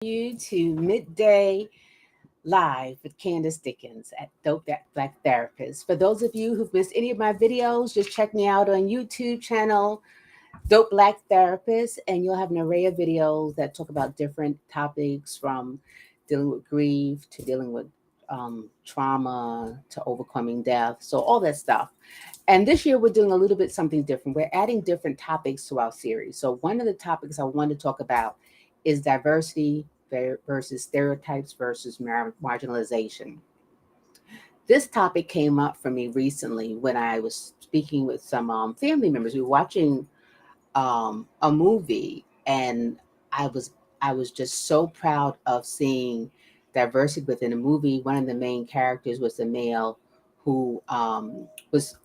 You to Midday Live with Candice Dickens at Dope That Black Therapist. For those of you who've missed any of my videos, just check me out on YouTube channel, Dope Black Therapist, and you'll have an array of videos that talk about different topics from dealing with grief to dealing with trauma to overcoming death. So all that stuff. And this year we're doing a little bit something different. We're adding different topics to our series. So one of the topics I want to talk about is diversity versus stereotypes versus marginalization. This topic came up for me recently when I was speaking with some family members. We were watching a movie, and I was I was just so proud of seeing diversity within the movie. One of the main characters was a male who was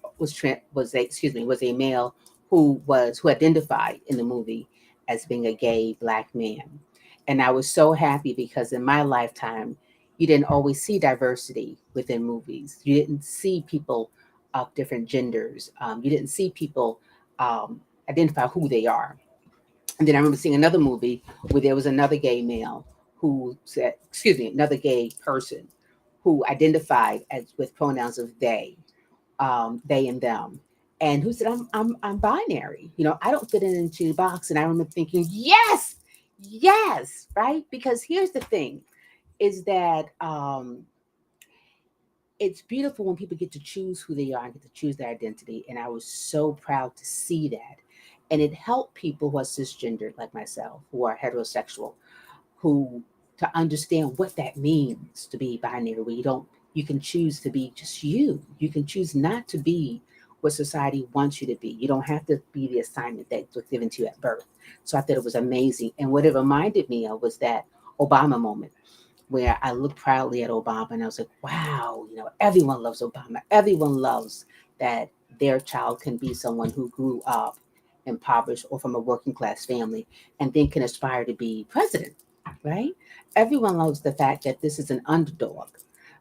a male who identified in the movie as being a gay black man, and I was so happy because in my lifetime, you didn't always see diversity within movies. You didn't see people of different genders. You didn't see people identify who they are. And then I remember seeing another movie where there was another gay male who said, excuse me, another gay person who identified as with pronouns of they and them, and who said, I'm binary. I don't fit into the box. And I remember thinking, yes, yes, right? Because here's the thing is that it's beautiful when people get to choose who they are and get to choose their identity. And I was so proud to see that. And it helped people who are cisgendered like myself, who are heterosexual, who to understand what that means to be binary, where you can choose to be just you. You can choose not to be what society wants you to be. You don't have to be the assignment that was given to you at birth. So I thought it was amazing. And what it reminded me of was that Obama moment where I looked proudly at Obama and I was like, wow, everyone loves Obama. Everyone loves that their child can be someone who grew up impoverished or from a working class family and then can aspire to be president, right? Everyone loves the fact that this is an underdog,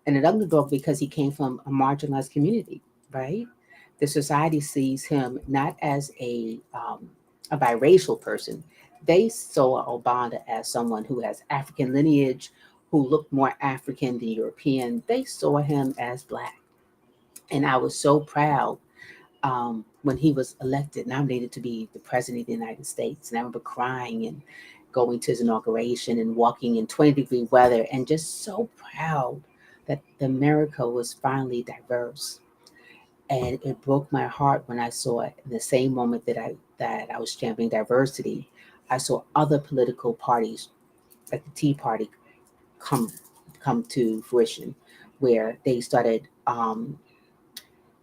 and an underdog because he came from a marginalized community, right? The society sees him not as a biracial person. They saw Obama as someone who has African lineage, who looked more African than European. They saw him as black. And I was so proud when he was elected, nominated to be the president of the United States. And I remember crying and going to his inauguration and walking in 20-degree weather and just so proud that America was finally diverse. And it broke my heart when I saw it in the same moment that I was championing diversity. I saw other political parties, like the Tea Party, come come to fruition, where they started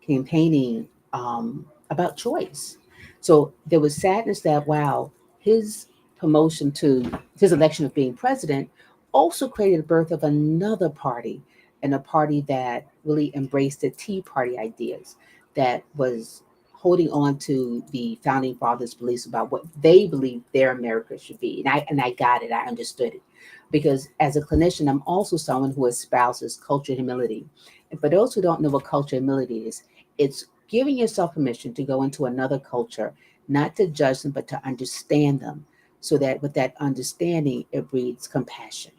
campaigning about choice. So there was sadness that wow, his promotion to his election of being president also created the birth of another party, and a party that really embraced the Tea Party ideas, that was holding on to the founding fathers' beliefs about what they believed their America should be. And I got it, I understood it. Because as a clinician, I'm also someone who espouses cultural humility. And for those who don't know what cultural humility is, it's giving yourself permission to go into another culture, not to judge them, but to understand them. So that with that understanding, it breeds compassion.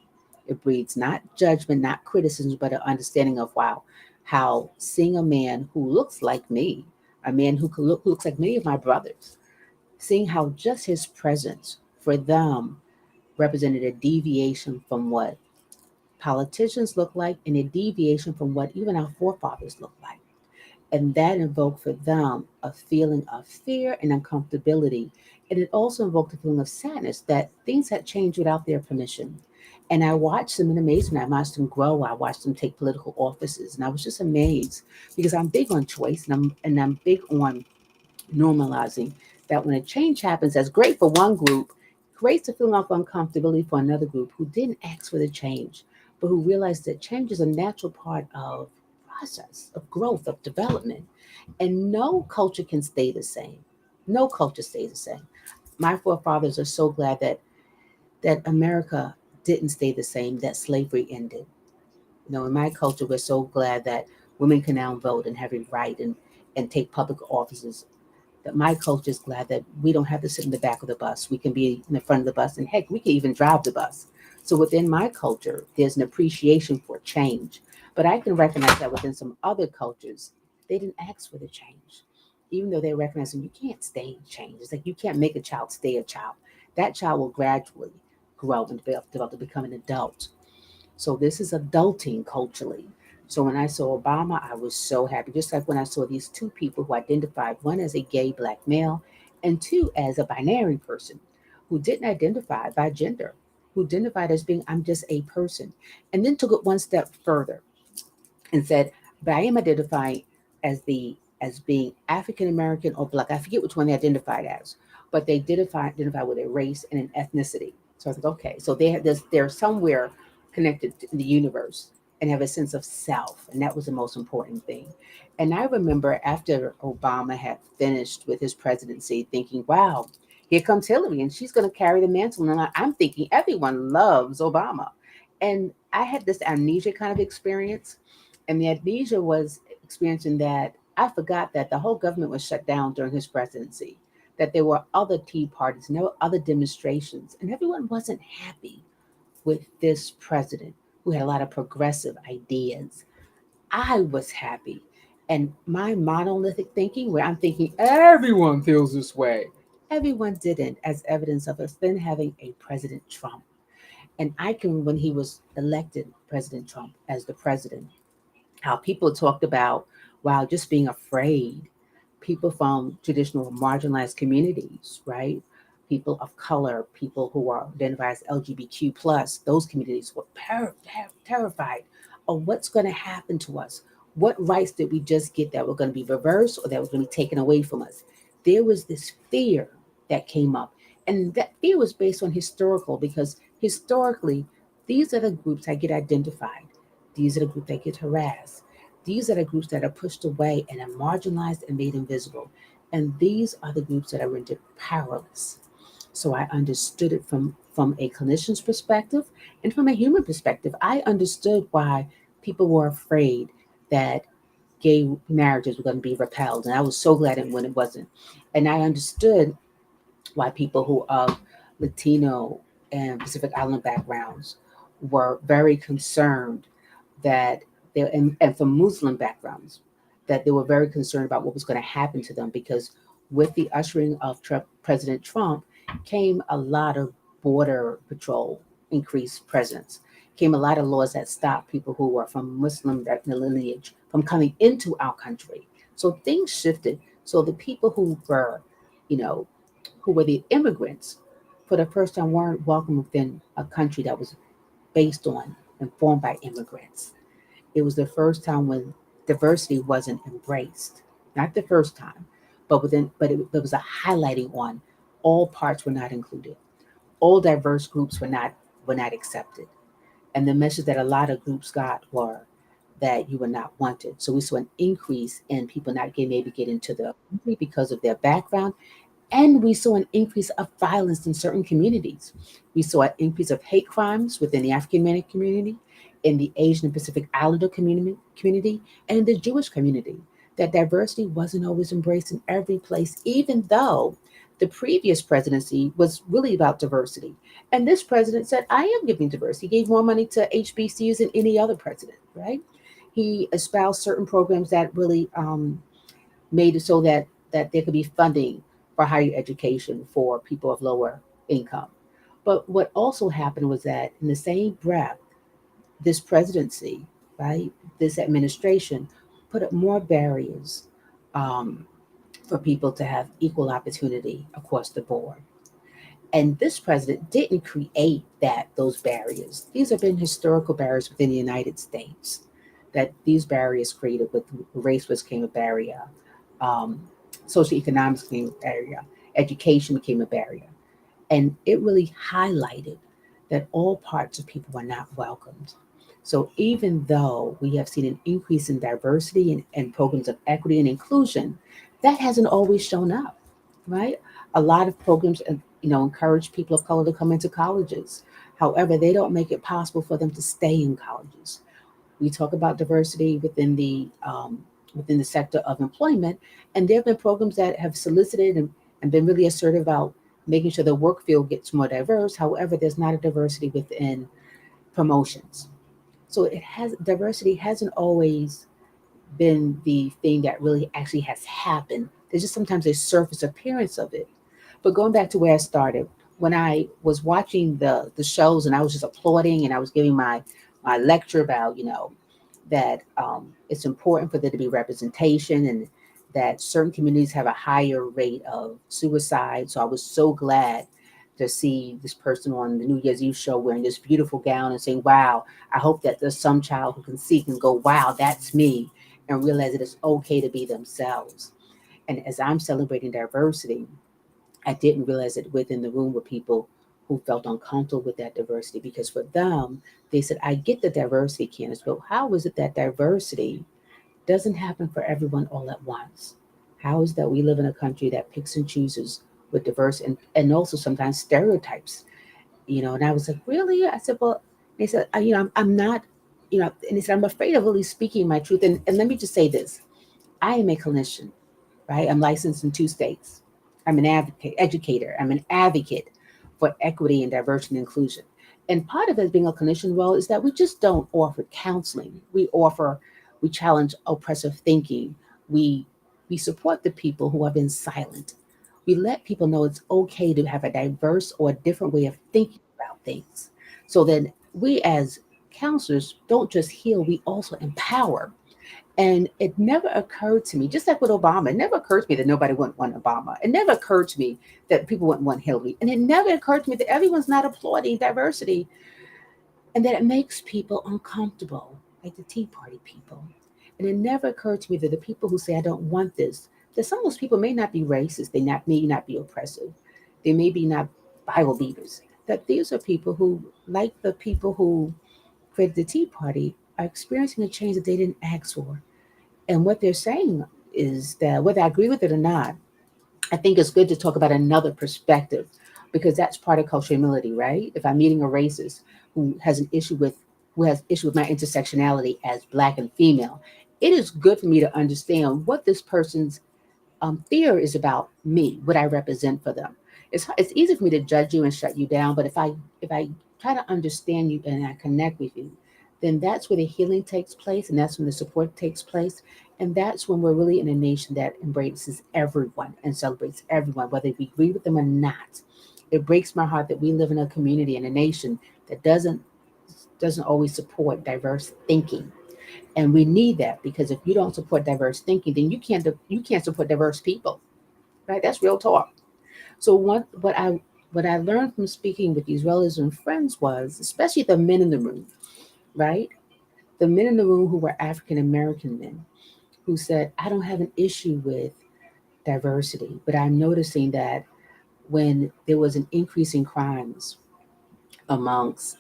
It breeds not judgment, not criticism, but an understanding of wow, how seeing a man who looks like me, a man who looks like many of my brothers, seeing how just his presence for them represented a deviation from what politicians look like and a deviation from what even our forefathers looked like. And that invoked for them a feeling of fear and uncomfortability. And it also invoked a feeling of sadness that things had changed without their permission. And I watched them in amazement. I watched them grow. I watched them take political offices. And I was just amazed because I'm big on choice, and I'm big on normalizing that when a change happens, that's great for one group, creates a feeling of uncomfortability for another group who didn't ask for the change, but who realized that change is a natural part of process of growth, of development. And no culture can stay the same. No culture stays the same. My forefathers are so glad that America didn't stay the same, that slavery ended. In my culture, we're so glad that women can now vote and have a right and take public offices. That my culture is glad that we don't have to sit in the back of the bus. We can be in the front of the bus, and heck, we can even drive the bus. So within my culture, there's an appreciation for change. But I can recognize that within some other cultures, they didn't ask for the change. Even though they recognize that you can't stay in change. It's like you can't make a child stay a child. That child will gradually grow and develop to become an adult. So this is adulting culturally. So when I saw Obama, I was so happy. Just like when I saw these two people who identified, one as a gay black male and two as a binary person who didn't identify by gender, who identified as being, I'm just a person, and then took it one step further and said, but I am identifying as being African American or black. I forget which one they identified as, but they identify with a race and an ethnicity. So I was like, okay, so they're somewhere connected in the universe and have a sense of self, and that was the most important thing. And I remember after Obama had finished with his presidency, thinking, wow, here comes Hillary, and she's going to carry the mantle. And I'm thinking everyone loves Obama, and I had this amnesia kind of experience, and the amnesia was experiencing that I forgot that the whole government was shut down during his presidency, that there were other tea parties and there were other demonstrations, and everyone wasn't happy with this president who had a lot of progressive ideas. I was happy. And my monolithic thinking, where I'm thinking everyone feels this way, everyone didn't, as evidence of us then having a President Trump. And I can, when he was elected, President Trump, as the president, how people talked about, wow, just being afraid. People from traditional marginalized communities, right? People of color, people who are identified as LGBTQ plus, those communities were terrified of what's going to happen to us. What rights did we just get that were going to be reversed or that was going to be taken away from us? There was this fear that came up. And that fear was based on historical, because historically, these are the groups that get identified. These are the groups that get harassed. These are the groups that are pushed away and are marginalized and made invisible. And these are the groups that are rendered powerless. So I understood it from a clinician's perspective and from a human perspective. I understood why people were afraid that gay marriages were going to be repelled. And I was so glad when it wasn't. And I understood why people who of Latino and Pacific Island backgrounds were very concerned that they and from Muslim backgrounds that they were very concerned about what was going to happen to them, because with the ushering of President Trump came a lot of border patrol increased presence, came a lot of laws that stopped people who were from Muslim lineage from coming into our country. So things shifted. So the people who were, you know, who were the immigrants for the first time weren't welcome within a country that was based on and formed by immigrants. It was the first time when diversity wasn't embraced. Not the first time, but there was a highlighting on all parts were not included. All diverse groups were not accepted. And the message that a lot of groups got were that you were not wanted. So we saw an increase in people not getting able to get into the country because of their background, and we saw an increase of violence in certain communities. We saw an increase of hate crimes within the African American community, in the Asian and Pacific Islander community, and in the Jewish community. That diversity wasn't always embraced in every place, even though the previous presidency was really about diversity. And this president said, I am giving diversity. He gave more money to HBCUs than any other president, right? He espoused certain programs that really made it so that there could be funding for higher education for people of lower income. But what also happened was that in the same breath, this presidency, right, this administration put up more barriers um, for people to have equal opportunity across the board. And this president didn't create those barriers. These have been historical barriers within the United States. That these barriers created with race became a barrier, um, socioeconomics became a barrier, education became a barrier, and it really highlighted that all parts of people were not welcomed. So even though we have seen an increase in diversity and programs of equity and inclusion, that hasn't always shown up, right? A lot of programs, encourage people of color to come into colleges. However, they don't make it possible for them to stay in colleges. We talk about diversity within the sector of employment, and there have been programs that have solicited and been really assertive about making sure the work field gets more diverse. However, there's not a diversity within promotions. So it has diversity hasn't always been the thing that really actually has happened. There's just sometimes a surface appearance of it. But going back to where I started, when I was watching the shows and I was just applauding and I was giving my lecture about that it's important for there to be representation and that certain communities have a higher rate of suicide. So I was so glad to see this person on the New Year's Eve show wearing this beautiful gown and saying, wow, I hope that there's some child who can see and go, wow, that's me, and realize that it's okay to be themselves. And as I'm celebrating diversity, I didn't realize that within the room were people who felt uncomfortable with that diversity because for them, they said, I get the diversity, Candice, but how is it that diversity doesn't happen for everyone all at once? How is that we live in a country that picks and chooses with diverse and also sometimes stereotypes? And I was like, really? I said, well, they said, I'm not, and they said, I'm afraid of really speaking my truth. And let me just say this. I am a clinician, right? I'm licensed in 2 states. I'm an advocate, educator. I'm an advocate for equity and diversity and inclusion. And part of it being a clinician role is that we just don't offer counseling. We challenge oppressive thinking. We we support the people who have been silent. We let people know it's okay to have a diverse or a different way of thinking about things. So then we as counselors don't just heal, we also empower. And it never occurred to me, just like with Obama, it never occurred to me that nobody wouldn't want Obama. It never occurred to me that people wouldn't want Hillary. And it never occurred to me that everyone's not applauding diversity and that it makes people uncomfortable, like the Tea Party people. And it never occurred to me that the people who say, I don't want this, that some of those people may not be racist, may not be oppressive, they may be not Bible beaters, that these are people who, like the people who created the Tea Party, are experiencing a change that they didn't ask for. And what they're saying is that whether I agree with it or not, I think it's good to talk about another perspective because that's part of cultural humility, right? If I'm meeting a racist who has an issue with my intersectionality as black and female, it is good for me to understand what this person's fear is about me, what I represent for them. It's easy for me to judge you and shut you down, but if I try to understand you and I connect with you, then that's where the healing takes place, and that's when the support takes place, and that's when we're really in a nation that embraces everyone and celebrates everyone, whether we agree with them or not. It breaks my heart that we live in a community and a nation that doesn't always support diverse thinking, and we need that because if you don't support diverse thinking, then you can't support diverse people, right? That's real talk. So what I learned from speaking with these relatives and friends was, especially the men in the room, right? The men in the room who were African American men who said, I don't have an issue with diversity, but I'm noticing that when there was an increase in crimes amongst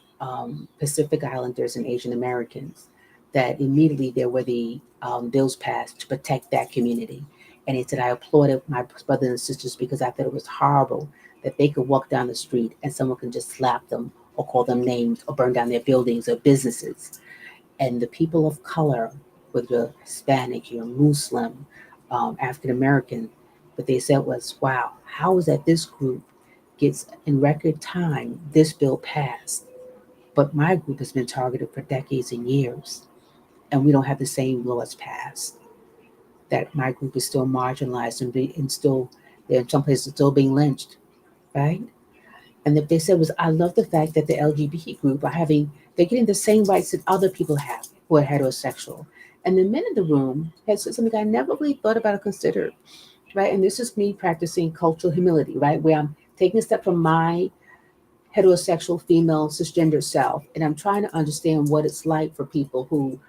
Pacific Islanders and Asian Americans, that immediately there were the bills passed to protect that community. And he said, I applauded my brothers and sisters because I thought it was horrible that they could walk down the street and someone can just slap them or call them names or burn down their buildings or businesses. And the people of color, whether you're Hispanic, you're Muslim, African American, what they said was, wow, how is that this group gets in record time this bill passed, but my group has been targeted for decades and years, and we don't have the same laws passed. That my group is still marginalized and still, in some places, still being lynched, right? And what they said was, I love the fact that the LGBT group they're getting the same rights that other people have who are heterosexual. And the men in the room had said something I never really thought about or considered, right? And this is me practicing cultural humility, right? Where I'm taking a step from my heterosexual female cisgender self, and I'm trying to understand what it's like for people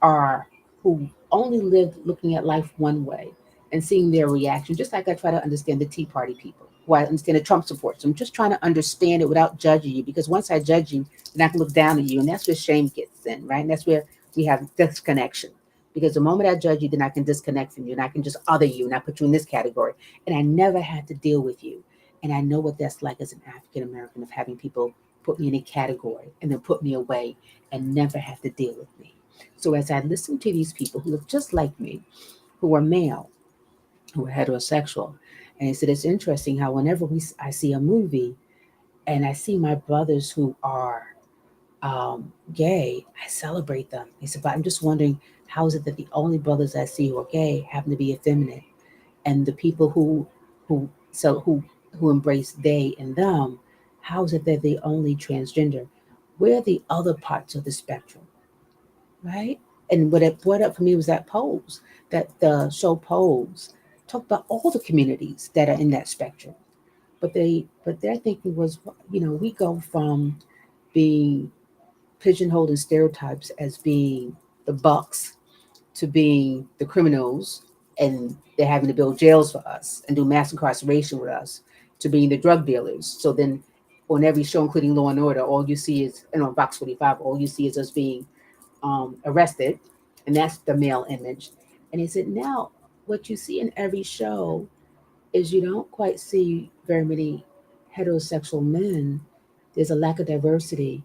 are who only live looking at life one way and seeing their reaction, just like I try to understand the Tea Party people, who I understand the Trump supporters. I'm just trying to understand it without judging you, because once I judge you, then I can look down at you, and that's where shame gets in, right? And that's where we have disconnection. Because the moment I judge you, then I can disconnect from you, and I can just other you, and I put you in this category. And I never had to deal with you. And I know what that's like as an African American, of having people put me in a category and then put me away and never have to deal with me. So as I listen to these people who look just like me, who are male, who are heterosexual, And he said it's interesting how whenever I see a movie and I see my brothers who are gay, I celebrate them. He said, but I'm just wondering, how is it that the only brothers I see who are gay happen to be effeminate, and the people who so who embrace they and them, how is it that they're only transgender? Where are the other parts of the spectrum, right? And what it brought up for me was that Pose, that the show Pose talked about all the communities that are in that spectrum. But their thinking was, we go from being pigeonholed in stereotypes as being the bucks to being the criminals, and they're having to build jails for us and do mass incarceration with us, to being the drug dealers. So then on every show, including Law and Order, all you see is, and on Box 45, all you see is us being arrested, and that's the male image. And he said, now what you see in every show is you don't quite see very many heterosexual men. There's a lack of diversity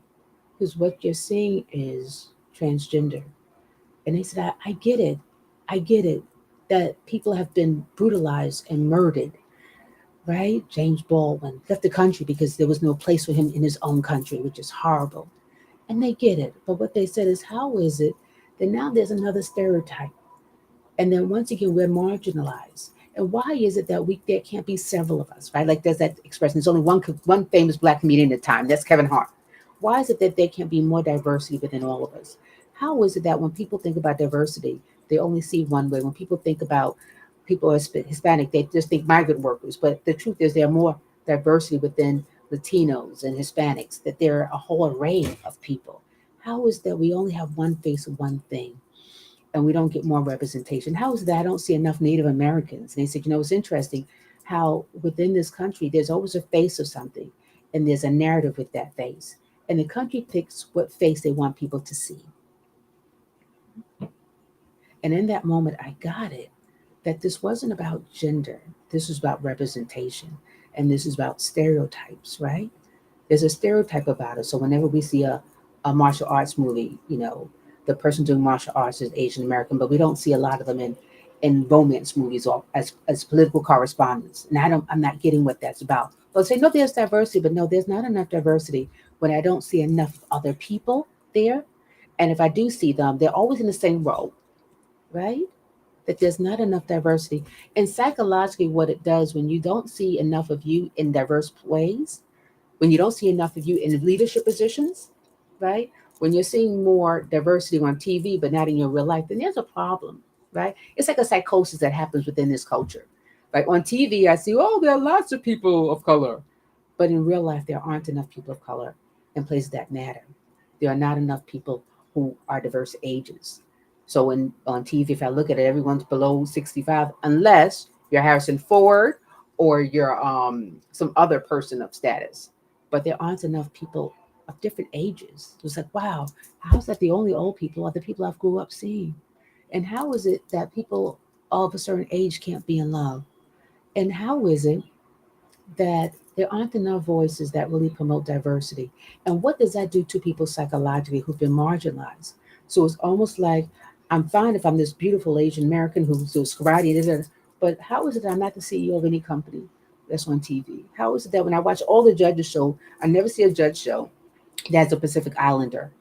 because what you're seeing is transgender. And they said, I get it. I get it that people have been brutalized and murdered, right? James Baldwin left the country because there was no place for him in his own country, which is horrible. And they get it. But what they said is, how is it that now there's another stereotype? And then once again, we're marginalized. And why is it that there can't be several of us, right? Like there's that expression. There's only one famous black comedian at a time. That's Kevin Hart. Why is it that there can't be more diversity within all of us? How is it that when people think about diversity, they only see one way? When people think about people who are Hispanic, they just think migrant workers. But the truth is, there are more diversity within Latinos and Hispanics. That there are a whole array of people. How is that we only have one face of one thing? And we don't get more representation. How is that I don't see enough Native Americans? And they said, it's interesting how within this country, there's always a face of something, and there's a narrative with that face. And the country picks what face they want people to see. And in that moment, I got it that this wasn't about gender, this was about representation, and this is about stereotypes, right? There's a stereotype about it. So whenever we see a martial arts movie, the person doing martial arts is Asian American, but we don't see a lot of them in romance movies or as political correspondents. And I'm not getting what that's about. They'll say, no, there's diversity, but no, there's not enough diversity when I don't see enough other people there. And if I do see them, they're always in the same role, right? That there's not enough diversity. And psychologically, what it does when you don't see enough of you in diverse ways, when you don't see enough of you in leadership positions, right? When you're seeing more diversity on TV, but not in your real life, then there's a problem, right? It's like a psychosis that happens within this culture. Like on TV, I see, oh, there are lots of people of color. But in real life, there aren't enough people of color in places that matter. There are not enough people who are diverse ages. So on TV, if I look at it, everyone's below 65, unless you're Harrison Ford or you're some other person of status. But there aren't enough people of different ages. It's like, wow, how's that the only old people are the people I've grew up seeing? And how is it that people of a certain age can't be in love? And how is it that there aren't enough voices that really promote diversity? And what does that do to people psychologically who've been marginalized? So it's almost like I'm fine if I'm this beautiful Asian American who's does karate, but how is it that I'm not the CEO of any company that's on TV? How is it that when I watch all the judges show, I never see a judge show that's a Pacific Islander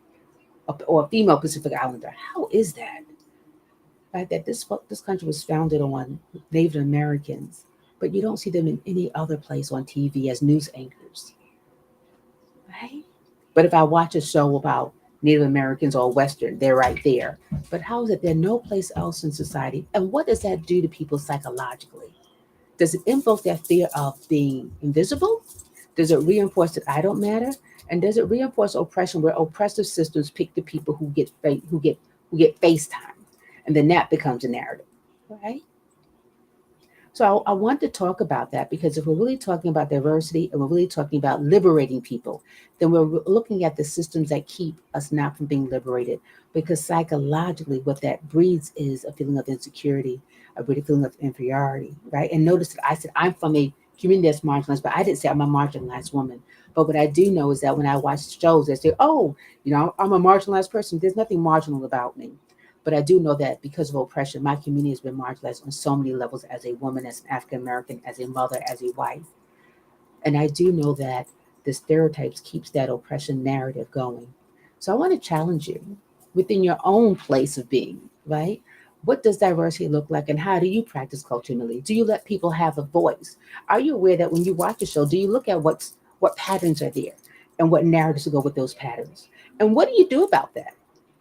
or a female Pacific Islander? How is that? Right? That this country was founded on Native Americans, but you don't see them in any other place on TV as news anchors, right? But if I watch a show about Native Americans or Western, they're right there. But how is it they're no place else in society? And what does that do to people psychologically? Does it invoke that fear of being invisible? Does it reinforce that I don't matter? And does it reinforce oppression, where oppressive systems pick the people who get face time, and then that becomes a narrative, right? So I want to talk about that because if we're really talking about diversity and we're really talking about liberating people, then we're looking at the systems that keep us not from being liberated. Because psychologically, what that breeds is a feeling of insecurity, a feeling of inferiority, right? And notice that I said I'm from a community that's marginalized, but I didn't say I'm a marginalized woman. But what I do know is that when I watch shows, they say, oh, I'm a marginalized person. There's nothing marginal about me. But I do know that because of oppression, my community has been marginalized on so many levels as a woman, as an African American, as a mother, as a wife. And I do know that the stereotypes keeps that oppression narrative going. So I want to challenge you within your own place of being, right? What does diversity look like and how do you practice culturally? Do you let people have a voice? Are you aware that when you watch a show, do you look at what patterns are there and what narratives go with those patterns? And what do you do about that?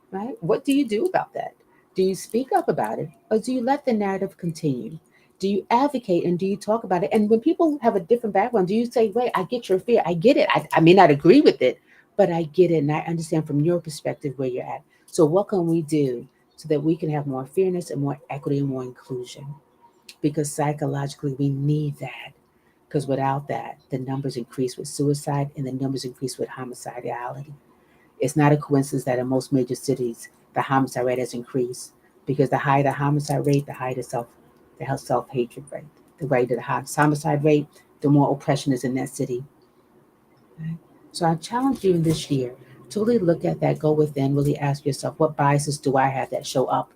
Right? What do you do about that? Do you speak up about it or do you let the narrative continue? Do you advocate and do you talk about it? And when people have a different background, do you say, wait, I get your fear. I get it. I may not agree with it, but I get it. And I understand from your perspective where you're at. So, what can we do so that we can have more fairness and more equity and more inclusion? Because psychologically, we need that. Because without that, the numbers increase with suicide and the numbers increase with homicidality. It's not a coincidence that in most major cities, the homicide rate has increased because the higher the homicide rate, the higher the self hatred rate. The greater the homicide rate, the more oppression is in that city. Right? So I challenge you this year to really look at that, go within, really ask yourself, what biases do I have that show up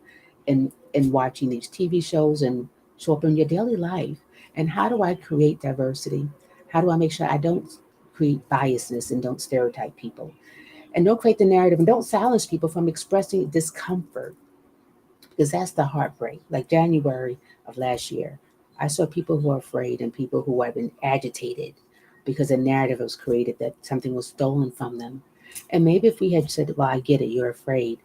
in watching these TV shows and show up in your daily life? And how do I create diversity? How do I make sure I don't create biasness and don't stereotype people? And don't create the narrative and don't silence people from expressing discomfort because that's the heartbreak. Like January of last year, I saw people who are afraid and people who have been agitated because a narrative was created that something was stolen from them. And maybe if we had said, well, I get it, you're afraid,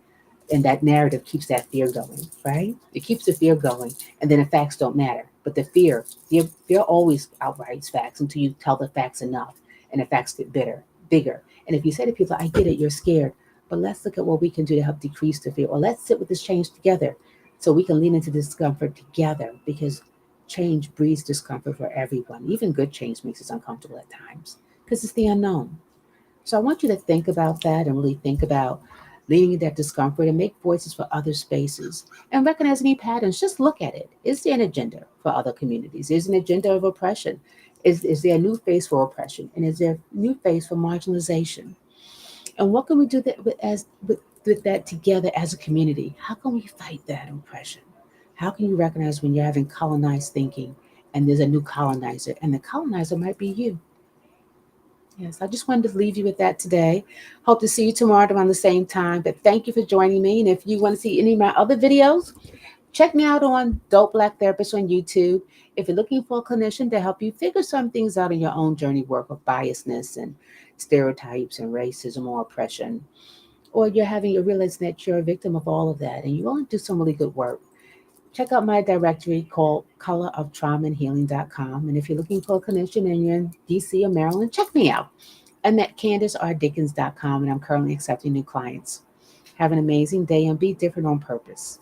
and that narrative keeps that fear going, right? It keeps the fear going, and then the facts don't matter. But fear always outwrites facts until you tell the facts enough, and the facts get bigger. And if you say to people, "I get it, you're scared, but let's look at what we can do to help decrease the fear, or let's sit with this change together, so we can lean into discomfort together, because change breeds discomfort for everyone. Even good change makes us uncomfortable at times because it's the unknown." So I want you to think about that and really think about leaning in that discomfort and make voices for other spaces and recognize any patterns. Just look at it. Is there an agenda for other communities? Is there an agenda of oppression? Is there a new face for oppression? And is there a new face for marginalization? And what can we do with that together as a community? How can we fight that oppression? How can you recognize when you're having colonized thinking and there's a new colonizer and the colonizer might be you? Yes, I just wanted to leave you with that today. Hope to see you tomorrow around the same time. But thank you for joining me. And if you want to see any of my other videos, check me out on Dope Black Therapist on YouTube. If you're looking for a clinician to help you figure some things out in your own journey work of biasness and stereotypes and racism or oppression, or you're realizing that you're a victim of all of that and you want to do some really good work, check out my directory called coloroftraumaandhealing.com. And if you're looking for a clinician and you're in DC or Maryland, check me out. I'm at CandiceRDickens.com and I'm currently accepting new clients. Have an amazing day and be different on purpose.